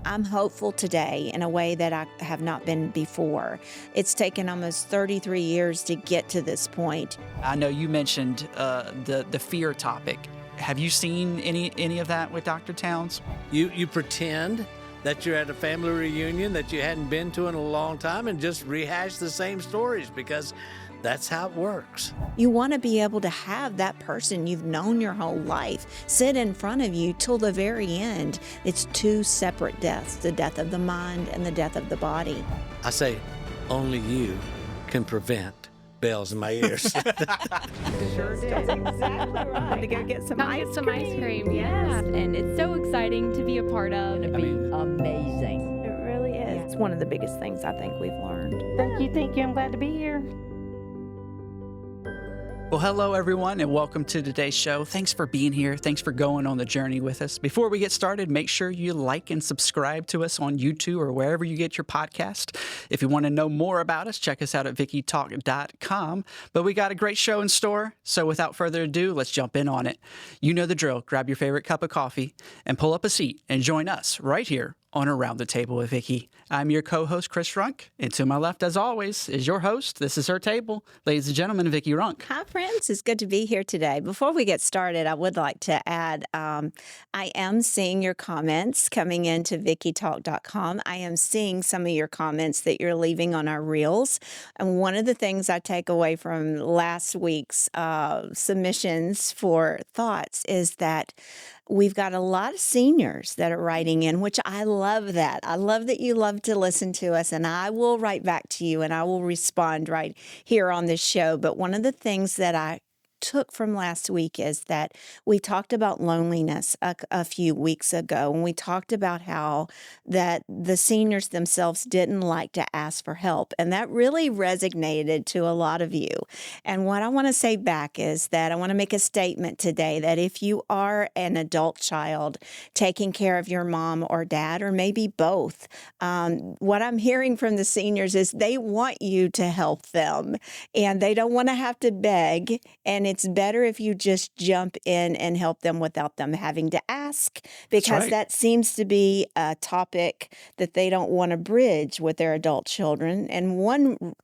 I'm hopeful today in a way that I have not been before. It's taken almost 33 years to get to this point. I know you mentioned the fear topic. Have you seen any of that with Dr. Towns? You pretend that you're at a family reunion that you hadn't been to in a long time and just rehash the same stories because that's how it works. You want to be able to have that person you've known your whole life sit in front of you till the very end. It's two separate deaths, the death of the mind and the death of the body. I say, only you can prevent bells in my ears. Sure did. Exactly right. To go get some ice cream. Yeah. And it's so exciting to be a part of. Amazing. It really is. Yeah, it's one of the biggest things I think we've learned. Thank you. I'm glad to be here. Well, hello, everyone, and welcome to today's show. Thanks for being here. Thanks for going on the journey with us. Before we get started, make sure you like and subscribe to us on YouTube or wherever you get your podcast. If you want to know more about us, check us out at VickieTalk.com. But we got a great show in store, so without further ado, let's jump in on it. You know the drill. Grab your favorite cup of coffee and pull up a seat and join us right here on Around the Table with Vickie. I'm your co-host, Chris Runk, and to my left, as always, is your host. This is her table. Ladies and gentlemen, Vickie Runk. Hi, friends. It's good to be here today. Before we get started, I would like to add, I am seeing your comments coming into VickieTalk.com. I am seeing some of your comments that you're leaving on our reels. And one of the things I take away from last week's submissions for thoughts is that we've got a lot of seniors that are writing in, which I love that. I love that you love to listen to us, and I will write back to you and I will respond right here on this show. But one of the things that I took from last week is that we talked about loneliness a few weeks ago, and we talked about how that the seniors themselves didn't like to ask for help, and that really resonated to a lot of you. And what I want to say back is that I want to make a statement today that if you are an adult child taking care of your mom or dad, or maybe both, what I'm hearing from the seniors is they want you to help them, and they don't want to have to beg, and it's better if you just jump in and help them without them having to ask, because that seems to be a topic that they don't want to bridge with their adult children. And one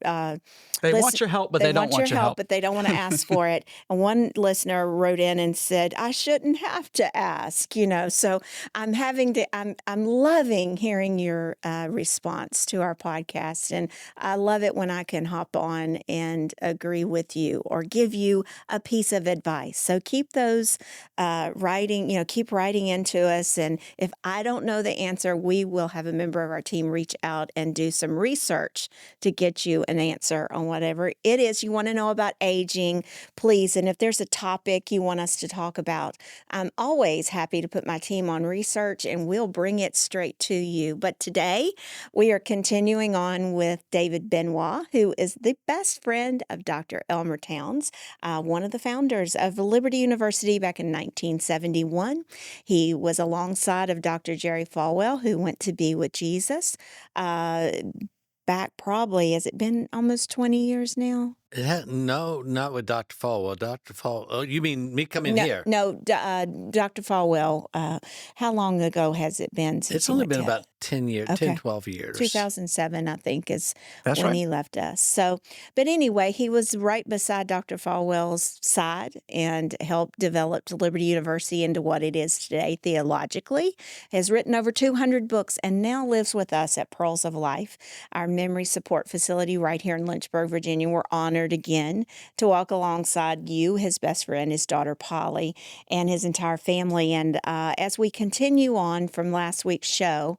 They want your help, but they don't want your help. But they don't want to ask for it. And one listener wrote in and said, I shouldn't have to ask, So I'm loving hearing your response to our podcast. And I love it when I can hop on and agree with you or give you a piece of advice. So keep those keep writing into us. And if I don't know the answer, we will have a member of our team reach out and do some research to get you an answer on whatever it is you want to know about aging, please. And if there's a topic you want us to talk about, I'm always happy to put my team on research and we'll bring it straight to you. But today we are continuing on with David Benoit, who is the best friend of Dr. Elmer Towns, one of the founders of Liberty University back in 1971. He was alongside of Dr. Jerry Falwell, who went to be with Jesus back probably, has it been almost 20 years now? No, not with Dr. Falwell. Dr. Falwell, oh, you mean me coming here? No, Dr. Falwell, how long ago has it been since It's only been about 10 years, Okay. 10, 12 years. 2007, I think, is That's when right. he left us. So, but anyway, he was right beside Dr. Falwell's side and helped develop Liberty University into what it is today theologically, has written over 200 books, and now lives with us at Pearls of Life, our memory support facility right here in Lynchburg, Virginia. We're honored again to walk alongside you, his best friend, his daughter Polly, and his entire family. And as we continue on from last week's show,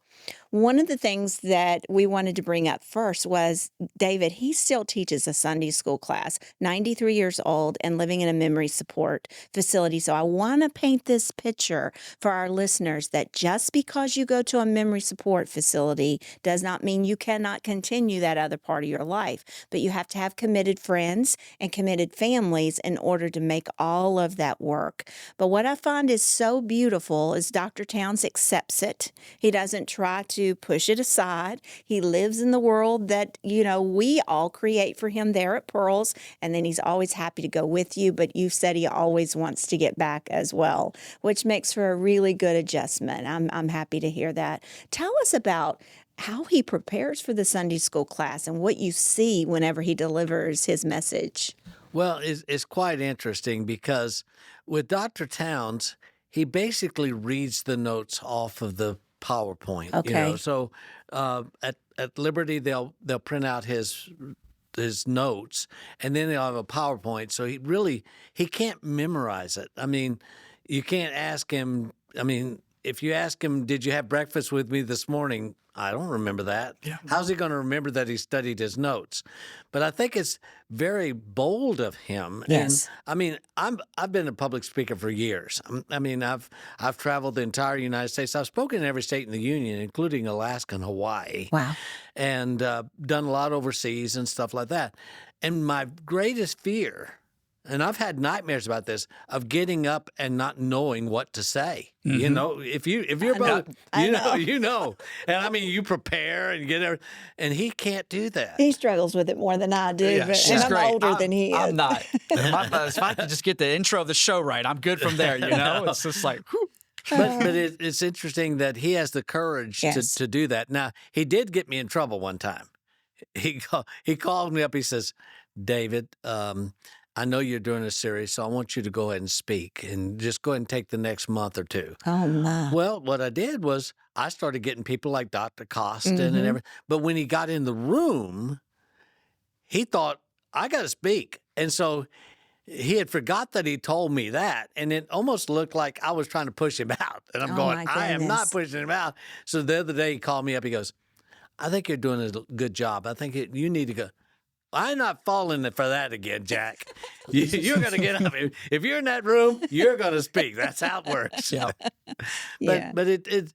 one of the things that we wanted to bring up first was David. He still teaches a Sunday school class, 93 years old and living in a memory support facility. So I want to paint this picture for our listeners that just because you go to a memory support facility does not mean you cannot continue that other part of your life, but you have to have committed friends and committed families in order to make all of that work. But what I find is so beautiful is Dr. Towns accepts it. He doesn't try to to push it aside. He lives in the world that, we all create for him there at Pearls, and then he's always happy to go with you, but you said he always wants to get back as well, which makes for a really good adjustment. I'm happy to hear that. Tell us about how he prepares for the Sunday school class and what you see whenever he delivers his message. Well, it's quite interesting because with Dr. Towns, he basically reads the notes off of the PowerPoint. Okay. So at Liberty, they'll print out his notes, and then they'll have a PowerPoint. So he can't memorize it. I mean, you can't ask him. I mean, if you ask him, "Did you have breakfast with me this morning?" I don't remember that. Yeah. How's he going to remember that he studied his notes? But I think it's very bold of him. Yes. And I mean, I've been a public speaker for years. I mean, I've traveled the entire United States. I've spoken in every state in the union, including Alaska and Hawaii. Wow. And done a lot overseas and stuff like that. And my greatest fear, and I've had nightmares about this, of getting up and not knowing what to say. Mm-hmm. If you're both, you know. And I mean, you prepare and get everything, and he can't do that. He struggles with it more than I do, Yeah, but she's and I'm great. older than he is. I'm not. If I could just get the intro of the show right, I'm good from there, It's just like, whew. But it's interesting that he has the courage Yes. to do that. Now, he did get me in trouble one time. He called me up. He says, "David, I know you're doing a series, so I want you to go ahead and speak and just go ahead and take the next month or two." Oh, my. Well, what I did was I started getting people like Dr. Costin and everything. But when he got in the room, he thought, I got to speak. And so he had forgot that he told me that. And it almost looked like I was trying to push him out. And I'm Oh, going, my I am not goodness. pushing him out. So the other day he called me up. He goes, "I think you're doing a good job. I think you need to go." I'm not falling for that again, Jack. You're going to get up. If you're in that room, you're going to speak. That's how it works. Yeah. But it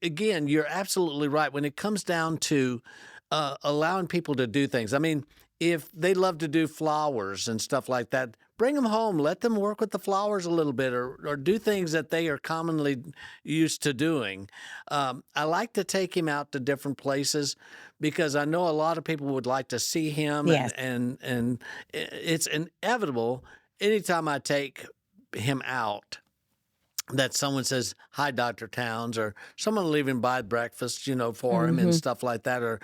again, you're absolutely right. When it comes down to allowing people to do things, I mean, if they love to do flowers and stuff like that, bring them home. Let them work with the flowers a little bit or do things that they are commonly used to doing. I like to take him out to different places because I know a lot of people would like to see him. Yes. And it's inevitable anytime I take him out that someone says, "Hi, Dr. Towns," or someone will even buy breakfast, for him and stuff like that.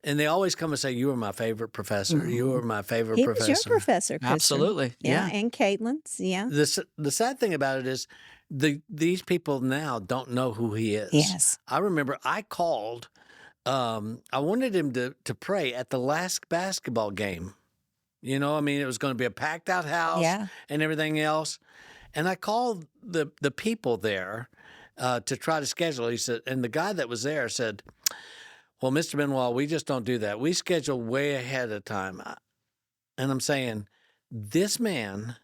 And they always come and say, "You were my favorite professor. You were my favorite He professor." was your professor, Kristen. Absolutely. Yeah, Yeah. and Caitlin's, yeah. The sad thing about it is these people now don't know who he is. Yes. I remember I called. I wanted him to pray at the last basketball game. I mean, it was going to be a packed out house and everything else. And I called the people there to try to schedule. He said, and the guy that was there said, "Well, Mr. Benoit, we just don't do that. We schedule way ahead of time." And I'm saying, this man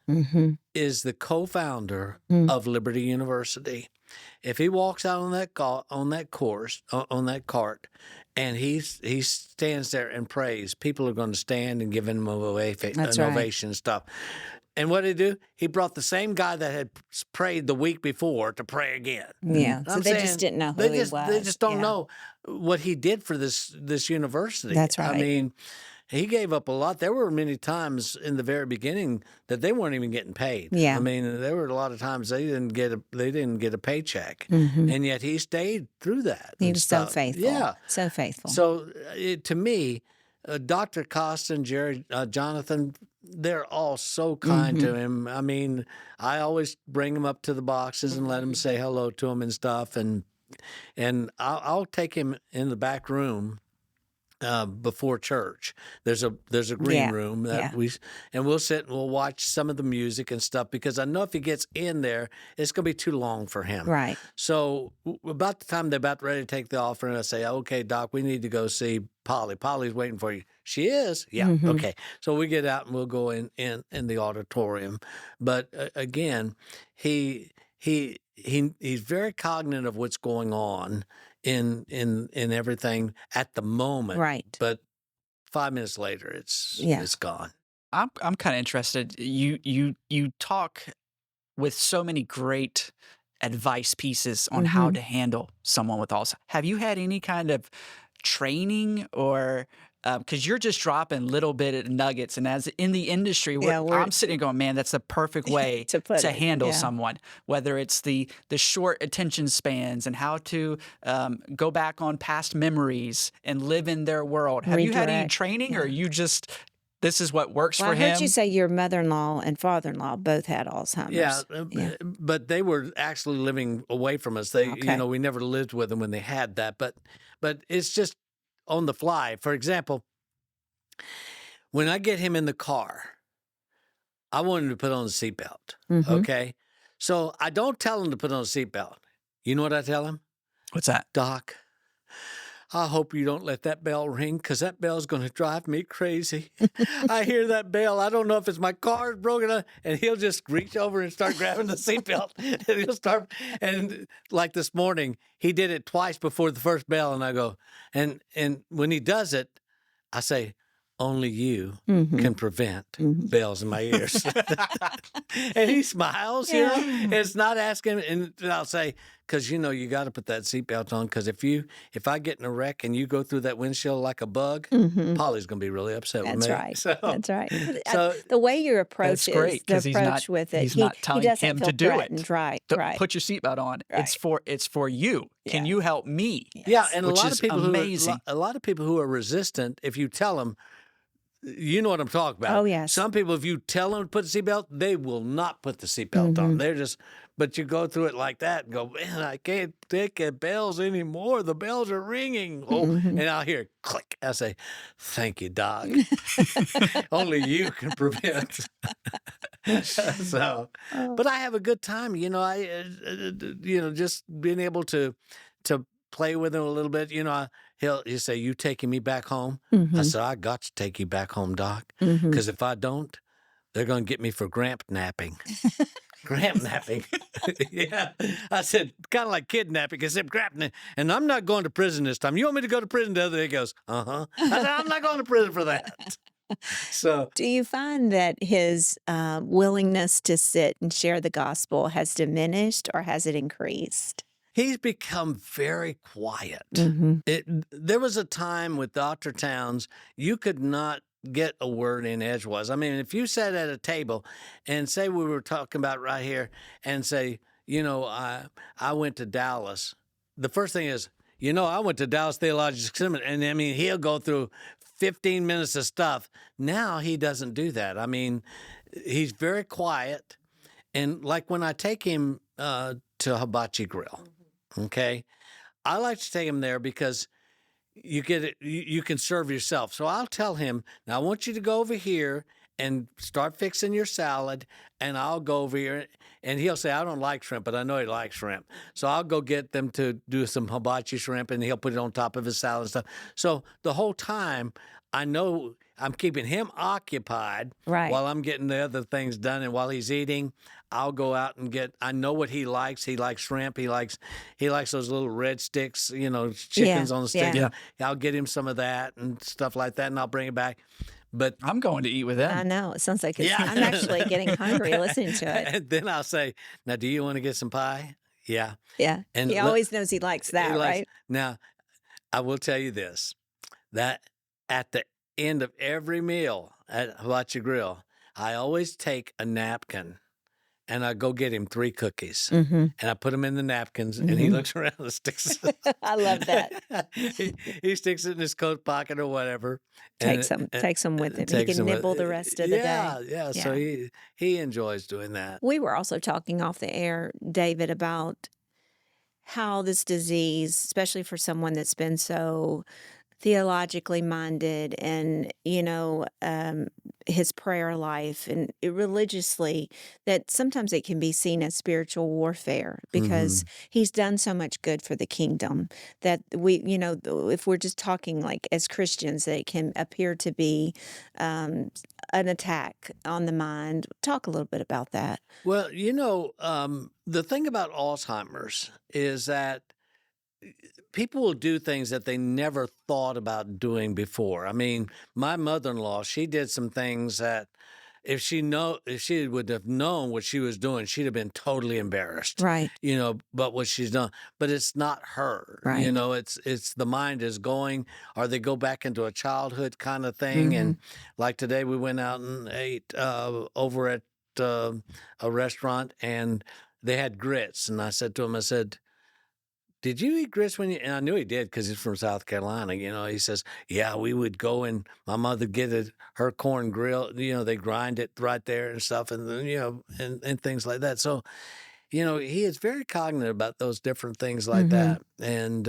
is the co-founder of Liberty University. If he walks out on that cart, and he stands there and prays, people are going to stand and give him an ovation and stuff. And what did he do? He brought the same guy that had prayed the week before to pray again. Yeah. So I'm they saying just didn't know who he was. They just don't Yeah. know what he did for this university. That's right. I mean, he gave up a lot. There were many times in the very beginning that they weren't even getting paid. Yeah. I mean, there were a lot of times they didn't get a paycheck, and yet he stayed through that. He and was so stuff. faithful. Yeah. So faithful. So to me, Dr. Costin, Jerry, Jonathan, they're all so kind to him. I mean, I always bring him up to the boxes and let him say hello to him and stuff, and I'll take him in the back room before church. There's a green room that we'll sit and we'll watch some of the music and stuff because I know if he gets in there, it's going to be too long for him. Right. So about the time they're about ready to take the offering, I say, "Okay, Doc, we need to go see Polly. Polly's waiting for you." "She is?" "Yeah." "Okay." So we get out and we'll go in the auditorium. But again, he's very cognizant of what's going on in everything at the moment. Right. But 5 minutes later, it's gone. I'm kind of interested. You talk with so many great advice pieces on how to handle someone with Alzheimer's. Have you had any kind of training or because you're just dropping little bit of nuggets, and as in the industry, I'm sitting going, man, that's the perfect way to handle someone. Whether it's the short attention spans and how to go back on past memories and live in their world. Have you had any training, or you just this is what works for him? I heard you say your mother-in-law and father-in-law both had Alzheimer's. Yeah, but they were actually living away from us. They, we never lived with them when they had that. But it's just on the fly. For example, when I get him in the car, I want him to put on a seatbelt. Okay, so I don't tell him to put on a seatbelt. You know what I tell him? What's that? Doc, I hope you don't let that bell ring, because that bell's going to drive me crazy. I hear that bell. I don't know if it's my car's broken up, and he'll just reach over and start grabbing the seatbelt. And he'll start, and like this morning, he did it twice before the first bell, and I go, and when he does it, I say, only you can prevent bells in my ears. And he smiles, you know. It's not asking, and I'll say, because, you got to put that seatbelt on, because if I get in a wreck and you go through that windshield like a bug, Polly's going to be really upset with me. Right. So, that's right. So the way your approach is, the approach with it, he's not telling him to do it. Right. Put your seatbelt on. Right. It's for you. Yeah. Can you help me? Yes. Yeah, and which a lot of people amazing. A lot of people who are resistant, if you tell them, you know what I'm talking about. Oh, yes. Some people, if you tell them to put the seatbelt, they will not put the seatbelt on. They're just, but you go through it like that and go, man, I can't take the bells anymore. The bells are ringing. Oh, and I'll hear click. I say, thank you, Doc. Only you can prevent. So, but I have a good time. Just being able to play with him a little bit. He'll say, you taking me back home? I said, I got to take you back home, Doc, because if I don't, they're going to get me for gramp napping. Gramp napping. Yeah. I said, kind of like kidnapping, except gramp. And I'm not going to prison this time. You want me to go to prison? The other day he goes, I said, I'm not going to prison for that. So, do you find that his willingness to sit and share the gospel has diminished, or has it increased? He's become very quiet. There was a time with Dr. Towns, you could not get a word in edgewise. I mean, if you sat at a table and say we were talking about right here and say, I went to Dallas, the first thing is, I went to Dallas Theological Seminary, and I mean, he'll go through 15 minutes of stuff. Now he doesn't do that. I mean, he's very quiet. And like when I take him to Hibachi Grill, okay, I like to take him there because you get it. You can serve yourself. So I'll tell him, now I want you to go over here and start fixing your salad, and I'll go over here. And he'll say, I don't like shrimp, but I know he likes shrimp. So I'll go get them to do some hibachi shrimp, and he'll put it on top of his salad and stuff. So the whole time, I know I'm keeping him occupied while I'm getting the other things done. And while he's eating, I'll go out and I know what he likes. He likes shrimp. He likes those little red sticks, chickens on the stick. Yeah. I'll get him some of that and stuff like that, and I'll bring it back. But I'm going to eat with them. I know. It sounds like I'm actually getting hungry listening to it. And then I'll say, now, do you want to get some pie? Yeah. Yeah. And he always knows he likes that, right? Now, I will tell you this, that at the end of every meal at Hibachi Grill, I always take a napkin and I go get him 3 cookies, and I put them in the napkins, and he looks around and sticks it. I love that. He sticks it in his coat pocket or whatever. Takes them with him. He can nibble the rest of the day. Yeah. So he enjoys doing that. We were also talking off the air, David, about how this disease, especially for someone that's been so theologically minded and, his prayer life and religiously, that sometimes it can be seen as spiritual warfare because he's done so much good for the kingdom that we, if we're just talking like as Christians, that it can appear to be an attack on the mind. Talk a little bit about that. Well, the thing about Alzheimer's is that people will do things that they never thought about doing before. I mean, my mother-in-law, she did some things that if she would have known what she was doing, she'd have been totally embarrassed. Right. But what she's done. But it's not her. Right. It's the mind is going, or they go back into a childhood kind of thing. Mm-hmm. And like today, we went out and ate over at a restaurant, and they had grits. And I said to him, did you eat grits when you? And I knew he did because he's from South Carolina. He says, yeah, we would go and my mother get her corn grill. They grind it right there and stuff, and and things like that. So, he is very cognizant about those different things like that. And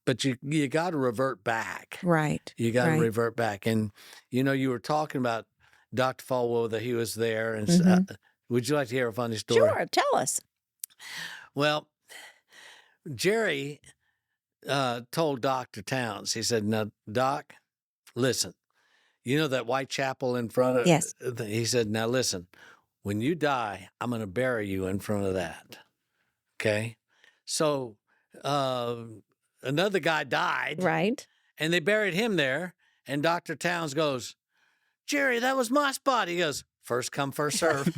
but you got to revert back. Right. You got to revert back. And you were talking about Dr. Falwell, that he was there, and would you like to hear a funny story? Sure, tell us. Well, Jerry told Dr. Towns, he said, now, Doc, listen, that white chapel in front of, yes. He said, now listen, when you die, I'm going to bury you in front of that. Okay. So another guy died. Right. And they buried him there. And Dr. Towns goes, Jerry, that was my spot. He goes, first come, first serve.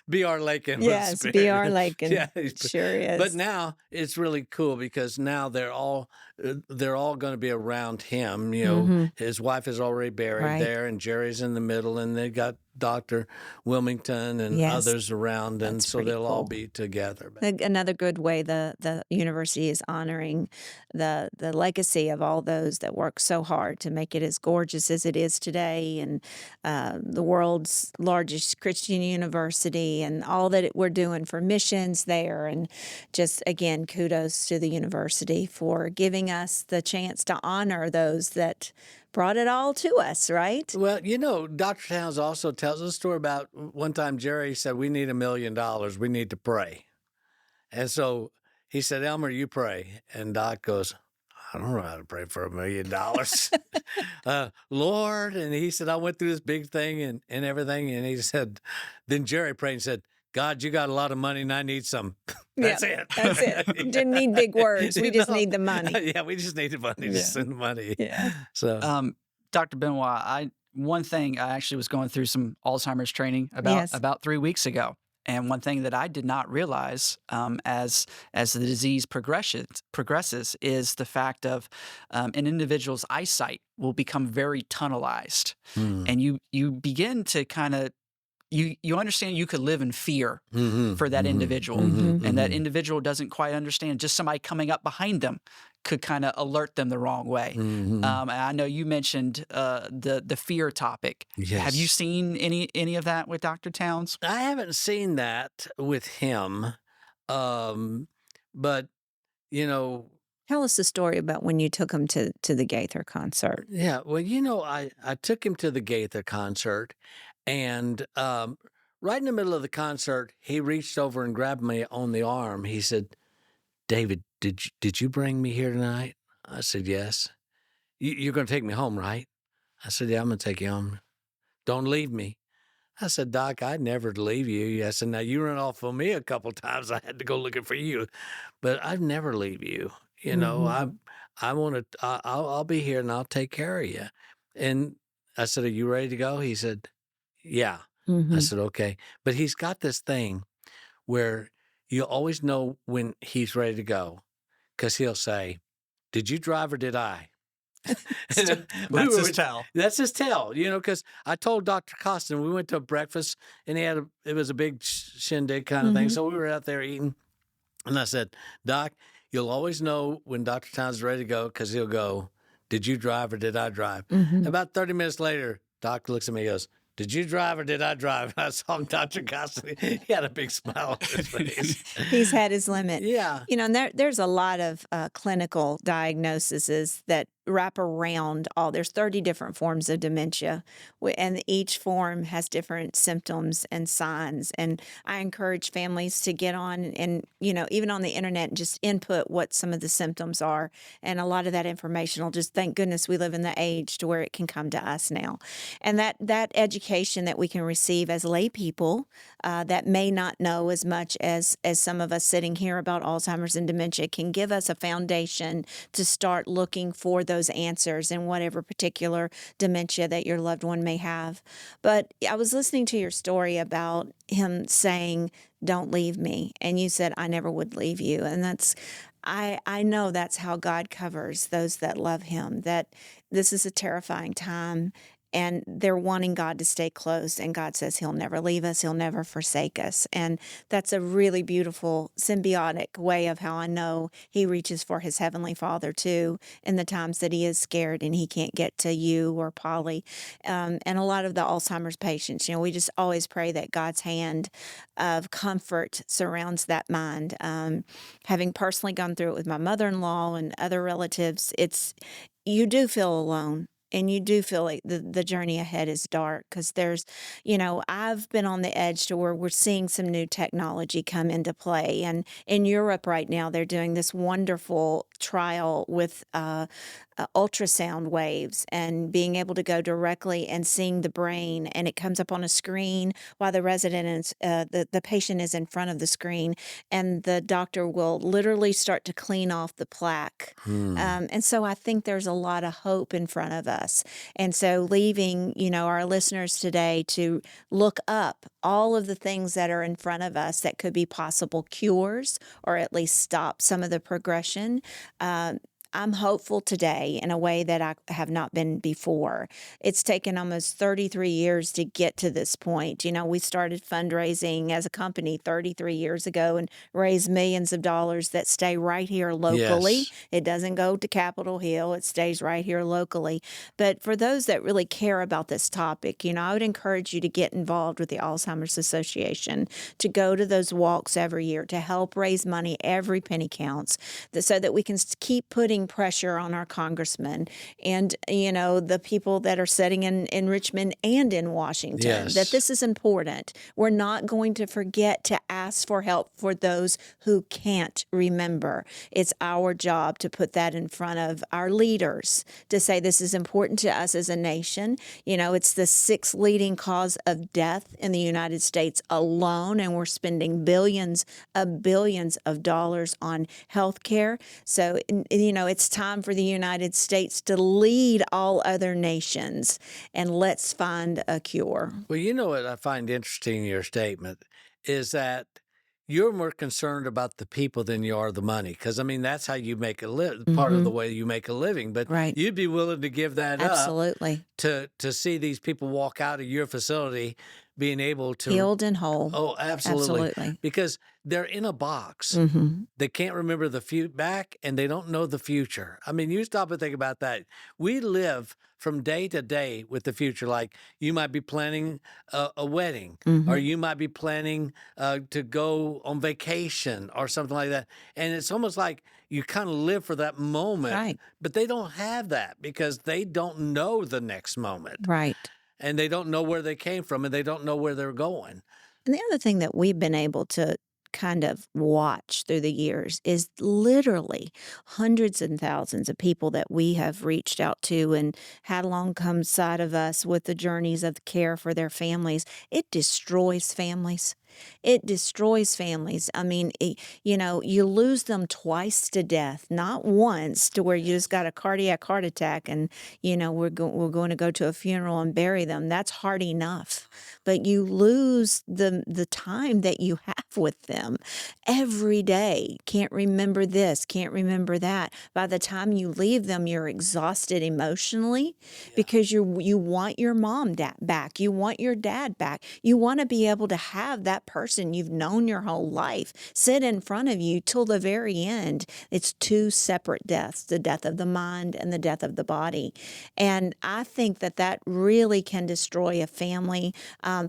B.R. Lakin. Yes, B.R. Lakin. Yeah, sure is. But now it's really cool because now they're all going to be around him. His wife is already buried there, and Jerry's in the middle, and they got Dr. Wilmington and others around, and so they'll all be together. Another good way the university is honoring the legacy of all those that worked so hard to make it as gorgeous as it is today, and the world's largest Christian university, and all that we're doing for missions there. And just, again, kudos to the university for giving us the chance to honor those that brought it all to us, right? Well, Dr. Towns also tells a story about one time Jerry said, we need $1 million. We need to pray. And so he said, Elmer, you pray. And Doc goes, I don't know how to pray for $1 million. Lord. And he said, I went through this big thing and everything. And he said, then Jerry prayed and said, God, you got a lot of money and I need some. That's it. That's it. Didn't need big words. We just need the money. Yeah, we just need the money. Just send the money. Yeah. So, Dr. Benoit, one thing, I actually was going through some Alzheimer's training about 3 weeks ago. And one thing that I did not realize as the disease progresses is the fact of an individual's eyesight will become very tunnelized. And you begin to kind of you understand you could live in fear for that individual, and that individual doesn't quite understand. Just somebody coming up behind them could kind of alert them the wrong way. And I know you mentioned the fear topic. Yes. Have you seen any of that with Dr. Towns? I haven't seen that with him, but Tell us the story about when you took him to the Gaither concert. Yeah, well, I took him to the Gaither concert, and right in the middle of the concert, he reached over and grabbed me on the arm. He said, David, did you bring me here tonight? I said, yes. You're going to take me home, right? I said, yeah, I'm going to take you home. Don't leave me. I said, Doc, I'd never leave you. I said, now you run off on me a couple times. I had to go looking for you, but I'd never leave you. I want to, I'll be here and I'll take care of you. And I said, are you ready to go? He said, yeah. I said, okay. But he's got this thing where you always know when he's ready to go, because he'll say, did you drive or did I? That's his tell. That's his tell, because I told Dr. Costin, we went to a breakfast and it was a big shindig kind of thing. So we were out there eating, and I said, Doc, you'll always know when Dr. Towns is ready to go, because he'll go, did you drive or did I drive? About 30 minutes later, Doc looks at me and goes, did you drive or did I drive? And I saw Dr. Costin. He had a big smile on his face. He's had his limit. Yeah. And there's a lot of clinical diagnoses that wrap around there's 30 different forms of dementia, and each form has different symptoms and signs. And I encourage families to get on and, even on the internet, and just input what some of the symptoms are. And a lot of that information will just, thank goodness we live in the age to where it can come to us now. And that education that we can receive as lay people that may not know as much as some of us sitting here about Alzheimer's and dementia can give us a foundation to start looking for those those answers in whatever particular dementia that your loved one may have. But I was listening to your story about him saying, "Don't leave me," and you said, "I never would leave you," and I know that's how God covers those that love Him. That this is a terrifying time, and they're wanting God to stay close, and God says He'll never leave us, He'll never forsake us. And that's a really beautiful symbiotic way of how I know He reaches for His Heavenly Father too in the times that He is scared and He can't get to you or Polly. And a lot of the Alzheimer's patients, we just always pray that God's hand of comfort surrounds that mind. Having personally gone through it with my mother-in-law and other relatives, you do feel alone. And you do feel like the journey ahead is dark because I've been on the edge to where we're seeing some new technology come into play. And in Europe right now, they're doing this wonderful trial with ultrasound waves and being able to go directly and seeing the brain. And it comes up on a screen while the patient is in front of the screen. And the doctor will literally start to clean off the plaque. And so I think there's a lot of hope in front of us. And so leaving, our listeners today to look up all of the things that are in front of us that could be possible cures or at least stop some of the progression. I'm hopeful today in a way that I have not been before. It's taken almost 33 years to get to this point. We started fundraising as a company 33 years ago and raised millions of dollars that stay right here locally. Yes. It doesn't go to Capitol Hill. It stays right here locally. But for those that really care about this topic, I would encourage you to get involved with the Alzheimer's Association, to go to those walks every year, to help raise money. Every penny counts, so that we can keep putting pressure on our congressmen and, the people that are sitting in Richmond and in Washington, Yes. that this is important. We're not going to forget to ask for help for those who can't remember. It's our job to put that in front of our leaders, to say this is important to us as a nation. It's the 6th leading cause of death in the United States alone, and we're spending billions of dollars on health care. So, it's time for the United States to lead all other nations, and let's find a cure. Well, what I find interesting in your statement is that you're more concerned about the people than you are the money. Because, that's how you make a part of the way you make a living. But Right. you'd be willing to give that Absolutely. up to see these people walk out of your facility being able to... Healed and whole. Oh, absolutely. Absolutely. Because they're in a box. Mm-hmm. They can't remember the back, and they don't know the future. You stop and think about that. We live from day to day with the future. Like you might be planning a wedding, Mm-hmm. or you might be planning to go on vacation or something like that. And it's almost like you kind of live for that moment. Right. But they don't have that because they don't know the next moment. Right. And they don't know where they came from, and they don't know where they're going. And the other thing that we've been able to kind of watch through the years is literally hundreds and thousands of people that we have reached out to and had alongside of us with the journeys of care for their families. It destroys families. It destroys families. You lose them twice to death, not once to where you just got a cardiac heart attack and, we're going to go to a funeral and bury them. That's hard enough. But you lose the time that you have with them every day. Can't remember this, can't remember that. By the time you leave them, you're exhausted emotionally because you want your mom back. You want your dad back. You want to be able to have that person you've known your whole life sit in front of you till the very end. It's 2 separate deaths, the death of the mind and the death of the body. And I think that really can destroy a family,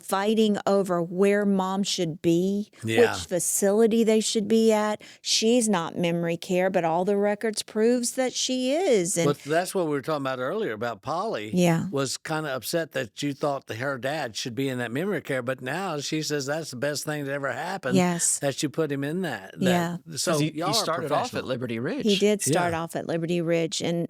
fighting over where mom should be, which facility they should be at. She's not memory care, but all the records proves that she is. And But that's what we were talking about earlier about Polly. Yeah. Was kind of upset that you thought that her dad should be in that memory care, but now she says that's the best thing that ever happened. Yes. That you put him in that. Yeah. So he y'all are started off at professional. Liberty Ridge. He did start Yeah. off at Liberty Ridge, and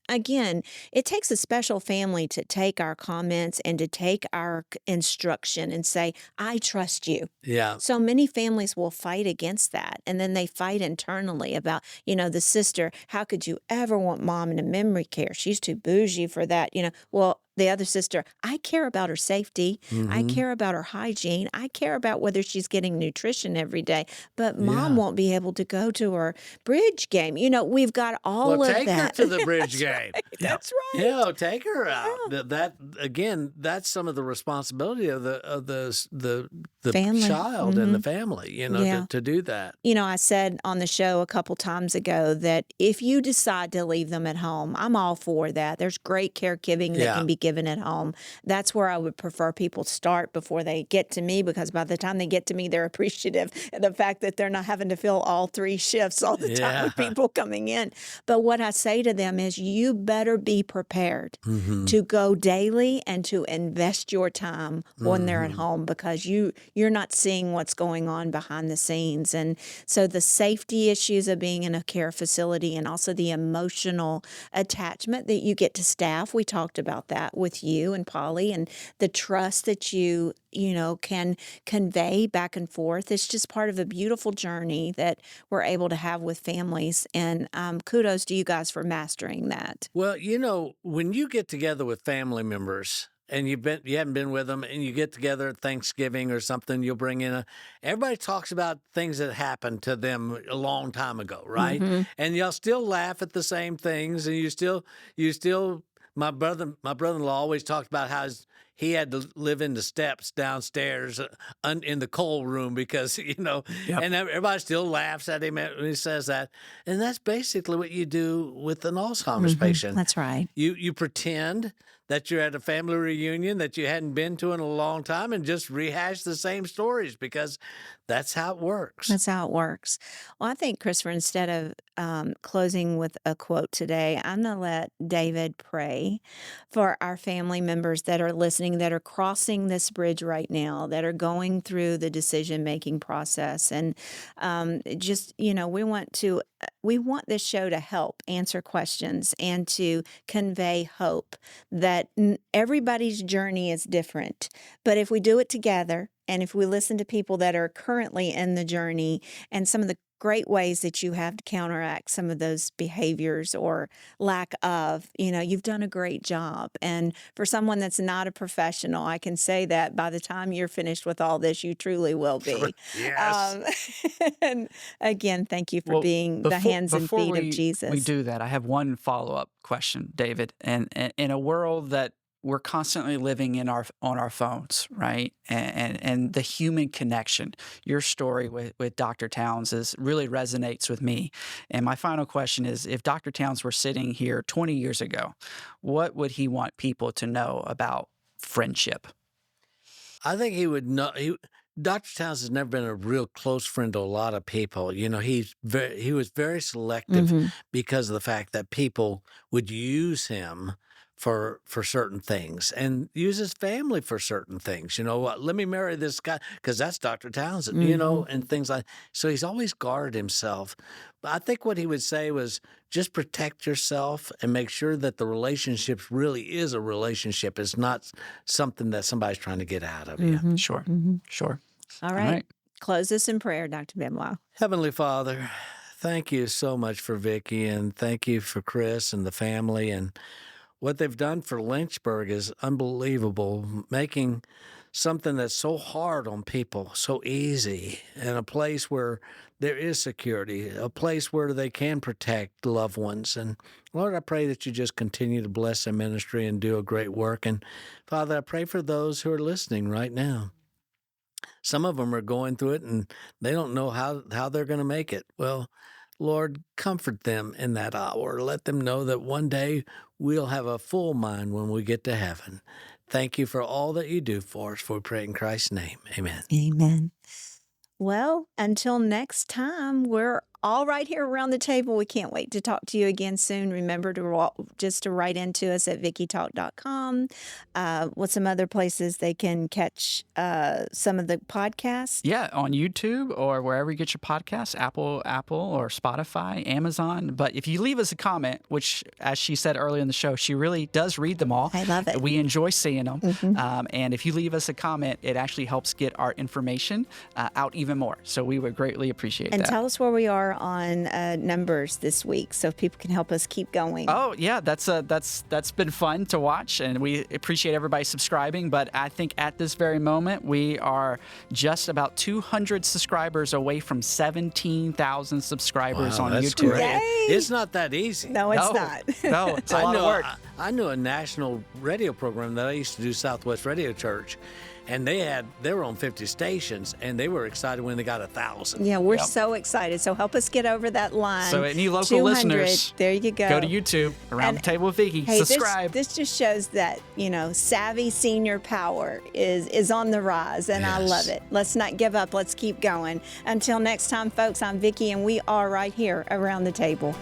again, it takes a special family to take our comments and to take our instruction and say, I trust you. Yeah. So many families will fight against that. And then they fight internally about, the sister, how could you ever want mom in a memory care? She's too bougie for that. Well, the other sister, I care about her safety. I Mm-hmm. care about her hygiene. I care about whether she's getting nutrition every day. But mom Yeah. won't be able to go to her bridge game. We've got all Well, of take her that. to the bridge That's game. right. That's right. Yeah, take her out. Yeah. That again, that's some of the responsibility of the Family. child and the family. Yeah. To do that. I said on the show a couple times ago that if you decide to leave them at home, I'm all for that. There's great caregiving that Yeah. can be given at home. That's where I would prefer people start before they get to me, because by the time they get to me, they're appreciative of the fact that they're not having to fill all 3 shifts all the time with Yeah. people coming in. But what I say to them is, you better be prepared Mm-hmm. to go daily and to invest your time when they're at home, because you're not seeing what's going on behind the scenes. And so the safety issues of being in a care facility, and also the emotional attachment that you get to staff. We talked about that with you and Polly, and the trust that you can convey back and forth. It's just part of a beautiful journey that we're able to have with families. And kudos to you guys for mastering that. Well, when you get together with family members and you haven't been with them, and you get together at Thanksgiving or something, you'll bring in everybody talks about things that happened to them a long time ago, right? Mm-hmm. And y'all still laugh at the same things, and you still my brother-in-law always talked about how he had to live in the steps downstairs in the coal room because, Yep. and everybody still laughs at him when he says that. And that's basically what you do with an Alzheimer's patient. That's right. You pretend that you're at a family reunion that you hadn't been to in a long time and just rehash the same stories, because that's how it works. That's how it works. Well, I think, Christopher, instead of closing with a quote today, I'm going to let David pray for our family members that are listening, that are crossing this bridge right now, that are going through the decision-making process. And we want this show to help answer questions and to convey hope that everybody's journey is different. But if we do it together, and if we listen to people that are currently in the journey, and some of the great ways that you have to counteract some of those behaviors or lack of, you've done a great job. And for someone that's not a professional, I can say that by the time you're finished with all this, you truly will be. Yes. And again, thank you for being the hands and feet of Jesus. We do that. I have one follow-up question, David. And in a world that we're constantly living on our phones, right? And the human connection. Your story with Dr. Towns really resonates with me. And my final question is, if Dr. Towns were sitting here 20 years ago, what would he want people to know about friendship? I think he would know. Dr. Towns has never been a real close friend to a lot of people. He was very selective because of the fact that people would use him for certain things and use his family for certain things. Let me marry this guy because that's Dr. Towns, and things like. So he's always guarded himself. But I think what he would say was just protect yourself and make sure that the relationship really is a relationship. It's not something that somebody's trying to get out of you. Sure. Sure. All right. Close us in prayer, Dr. Benoit. Heavenly Father, thank you so much for Vickie, and thank you for Chris and the family. And what they've done for Lynchburg is unbelievable, making something that's so hard on people so easy, and a place where there is security, a place where they can protect loved ones. And Lord, I pray that you just continue to bless their ministry and do a great work. And Father, I pray for those who are listening right now. Some of them are going through it and they don't know how they're going to make it. Well, Lord, comfort them in that hour. Let them know that one day we'll have a full mind when we get to heaven. Thank you for all that you do for us. For we pray in Christ's name. Amen. Amen. Well, until next time, we're all right here around the table. We can't wait to talk to you again soon. Remember to just to write into us at VickieTalk.com. What's some other places they can catch some of the podcasts? Yeah, on YouTube or wherever you get your podcasts, Apple or Spotify, Amazon. But if you leave us a comment, which, as she said earlier in the show, she really does read them all. I love it. We enjoy seeing them. And if you leave us a comment, it actually helps get our information out even more. So we would greatly appreciate that. And tell us where we are on numbers this week so people can help us keep going. Oh, yeah, that's been fun to watch, and we appreciate everybody subscribing. But I think at this very moment, we are just about 200 subscribers away from 17,000 subscribers on that's YouTube. Great. Yay. It's not that easy. No, it's not. No, it's a lot of work. I knew a national radio program that I used to do, Southwest Radio Church, and they were on 50 stations, and they were excited when they got 1,000. Yeah, we're so excited. So help us get over that line. So any local 200, listeners, there you go. Go to YouTube, Around the Table with Vickie, Hey, subscribe. This just shows that, savvy senior power is on the rise, and I love it. Let's not give up. Let's keep going. Until next time, folks, I'm Vickie, and we are right here around the table.